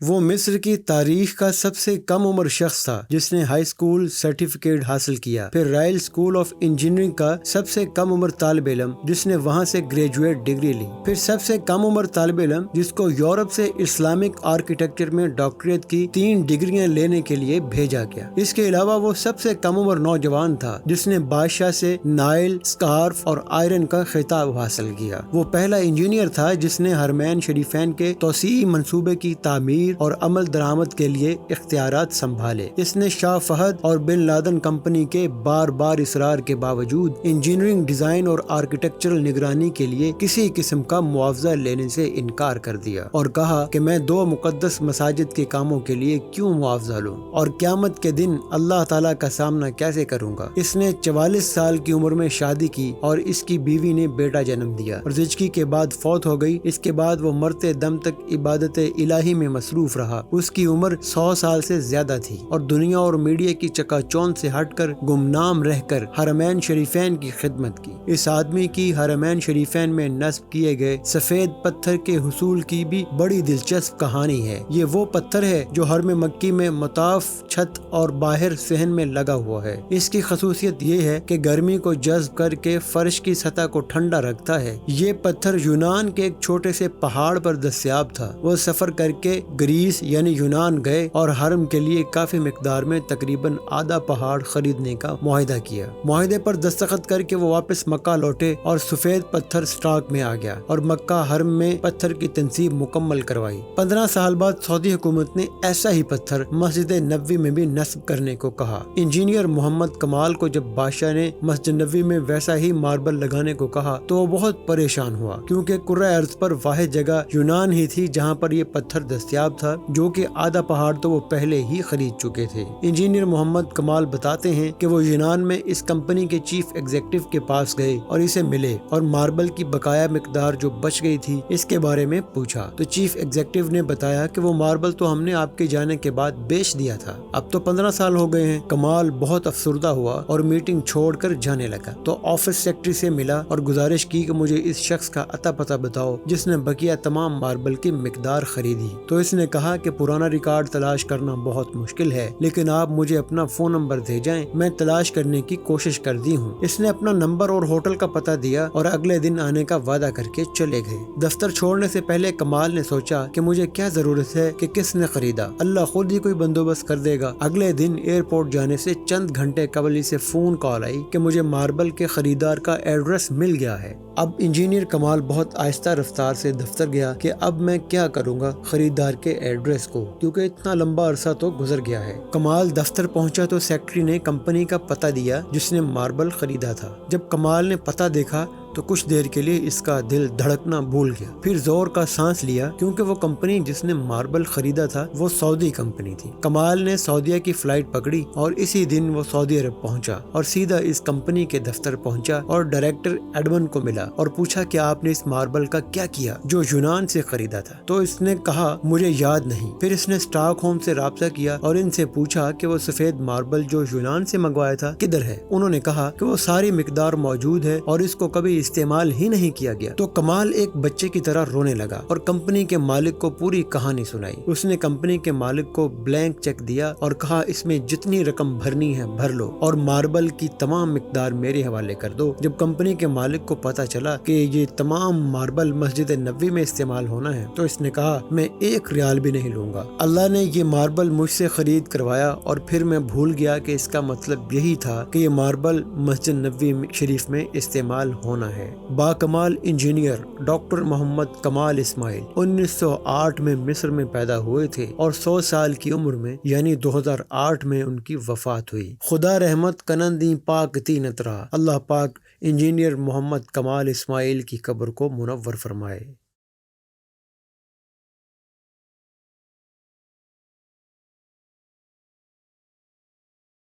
وہ مصر کی تاریخ کا سب سے کم عمر شخص تھا جس نے ہائی اسکول سرٹیفکیٹ حاصل کیا، پھر رائل اسکول آف انجینئرنگ کا سب سے کم عمر طالب علم جس نے وہاں سے گریجویٹ ڈگری لی، پھر سب سے کم عمر طالب علم جس کو یورپ سے اسلامک آرکیٹیکچر میں ڈاکٹریٹ کی 3 ڈگریاں لینے کے لیے بھیجا گیا۔ اس کے علاوہ وہ سب سے کم عمر نوجوان تھا جس نے بادشاہ سے نائل، اسکارف اور آئرن کا خطاب حاصل کیا۔ وہ پہلا انجینئر تھا جس نے حرمین شریفین کے توسیعی منصوبے کی تعمیر اور عمل درآمد کے لیے اختیارات سنبھالے۔ اس نے شاہ فہد اور بن لادن کمپنی کے بار بار اصرار کے باوجود انجینئرنگ ڈیزائن اور آرکیٹیکچرل نگرانی کے لیے کسی قسم کا معاوضہ لینے سے انکار کر دیا اور کہا کہ میں 2 مقدس مساجد کے کاموں کے لیے کیوں معاوضہ لوں اور قیامت کے دن اللہ تعالیٰ کا سامنا کیسے کروں گا۔ اس نے 44 سال کی عمر میں شادی کی اور اس کی بیوی نے بیٹا جنم دیا اور زچگی کے بعد فوت ہو گئی۔ اس کے بعد وہ مرتے دم تک عبادت الہی میں مصروف رہا۔ اس کی عمر 100 سال سے زیادہ تھی اور دنیا اور میڈیا کی چکا چوند سے ہٹ کر گمنام رہ کر حرمین شریفین کی خدمت کی۔ اس آدمی کی حرمین شریفین میں نصب کیے گئے سفید پتھر کے حصول کی بھی بڑی دلچسپ کہانی ہے۔ یہ وہ پتھر ہے جو حرم مکی میں مطاف، چھت اور باہر صحن میں لگا ہوا ہے۔ اس کی خصوصیت یہ ہے کہ گرمی کو جذب کر کے فرش کی سطح کو ٹھنڈا رکھتا ہے۔ یہ پتھر یونان کے ایک چھوٹے سے پہاڑ پر دستیاب تھا۔ وہ سفر کر کے گریس یعنی یونان گئے اور حرم کے لیے کافی مقدار میں تقریباً آدھا پہاڑ خریدنے کا معاہدہ کیا۔ معاہدے پر دستخط کر کے وہ واپس مکہ لوٹے اور سفید پتھر سٹاک میں آ گیا اور مکہ حرم میں پتھر کی تنصیب مکمل کروائی۔ 15 سال بعد سعودی حکومت نے ایسا ہی پتھر مسجد نبوی میں بھی نصب کرنے کو کہا۔ انجینئر محمد کمال کو جب بادشاہ نے مسجد نبوی میں ویسا ہی ماربل لگانے کو کہا تو وہ بہت پریشان ہوا، کیونکہ کرۂ ارض پر واحد جگہ یونان ہی تھی جہاں پر یہ پتھر دستیاب تھا، جو کہ آدھا پہاڑ تو وہ پہلے ہی خرید چکے تھے۔ انجینئر محمد کمال بتاتے ہیں کہ وہ یونان میں اس کمپنی کے چیف ایگزیکٹو کے پاس گئے اور اسے ملے اور ماربل کی بقایا مقدار جو بچ گئی تھی اس کے بارے میں پوچھا تو چیف ایگزیکٹو نے بتایا کہ وہ ماربل تو ہم نے آپ کے جانے کے بعد بیچ دیا تھا، اب تو 15 سال ہو گئے ہیں۔ کمال بہت افسردہ ہوا اور میٹنگ چھوڑ کر جانے لگا تو آفس سیکرٹری سے ملا اور گزارش کی کہ مجھے اس شخص کا اتا پتہ بتاؤ جس نے بقیہ تمام ماربل کی مقدار خریدی۔ تو اس نے کہا کہ پرانا ریکارڈ تلاش کرنا بہت مشکل ہے، لیکن آپ مجھے اپنا فون نمبر دے جائیں، میں تلاش کرنے کی کوشش کر دی ہوں۔ اس نے اپنا نمبر اور ہوٹل کا پتہ دیا اور اگلے دن آنے کا وعدہ کر کے چلے گئے۔ دفتر چھوڑنے سے پہلے کمال نے سوچا کہ مجھے کیا ضرورت ہے کہ کس نے خریدا، اللہ خود ہی کوئی بندوبست کر دے گا۔ اگلے دن ایئرپورٹ جانے سے چند گھنٹے قبل سے فون کال آئی کہ مجھے ماربل کے خریدار کا ایڈریس مل گیا ہے۔ اب انجینئر کمال بہت آہستہ رفتار سے دفتر گیا کہ اب میں کیا کروں گا خریدار کے ایڈریس کو، کیونکہ اتنا لمبا عرصہ تو گزر گیا ہے۔ کمال دفتر پہنچا تو سیکرٹری نے کمپنی کا پتہ دیا جس نے ماربل خریدا تھا۔ جب کمال نے پتہ دیکھا تو کچھ دیر کے لیے اس کا دل دھڑکنا بھول گیا، پھر زور کا سانس لیا کیونکہ وہ کمپنی جس نے ماربل خریدا تھا وہ سعودی کمپنی تھی۔ کمال نے سعودیہ کی فلائٹ پکڑی اور اسی دن وہ سعودی عرب پہنچا اور سیدھا اس کمپنی کے دفتر پہنچا اور ڈائریکٹر ایڈمن کو ملا اور پوچھا کہ آپ نے اس ماربل کا کیا کیا جو یونان سے خریدا تھا؟ تو اس نے کہا مجھے یاد نہیں۔ پھر اس نے اسٹاک ہوم سے رابطہ کیا اور ان سے پوچھا کہ وہ سفید ماربل جو یونان سے منگوایا تھا کدھر ہے؟ انہوں نے کہا کہ وہ ساری مقدار موجود ہے اور اس کو کبھی استعمال ہی نہیں کیا گیا۔ تو کمال ایک بچے کی طرح رونے لگا اور کمپنی کے مالک کو پوری کہانی سنائی۔ اس نے کمپنی کے مالک کو بلینک چیک دیا اور کہا اس میں جتنی رقم بھرنی ہے بھر لو اور ماربل کی تمام مقدار میرے حوالے کر دو۔ جب کمپنی کے مالک کو پتا چلا کہ یہ تمام ماربل مسجد نبوی میں استعمال ہونا ہے تو اس نے کہا میں 1 ریال بھی نہیں لوں گا۔ اللہ نے یہ ماربل مجھ سے خرید کروایا اور پھر میں بھول گیا کہ اس کا مطلب یہی تھا کہ یہ ماربل مسجد نبوی شریف میں استعمال ہونا ہے۔ با کمال انجینئر ڈاکٹر محمد کمال اسماعیل 1908 میں مصر میں پیدا ہوئے تھے اور 100 سال کی عمر میں یعنی 2008 میں ان کی وفات ہوئی۔ خدا رحمت کنن دی پاک تی نترا۔ اللہ پاک انجینئر محمد کمال اسماعیل کی قبر کو منور فرمائے۔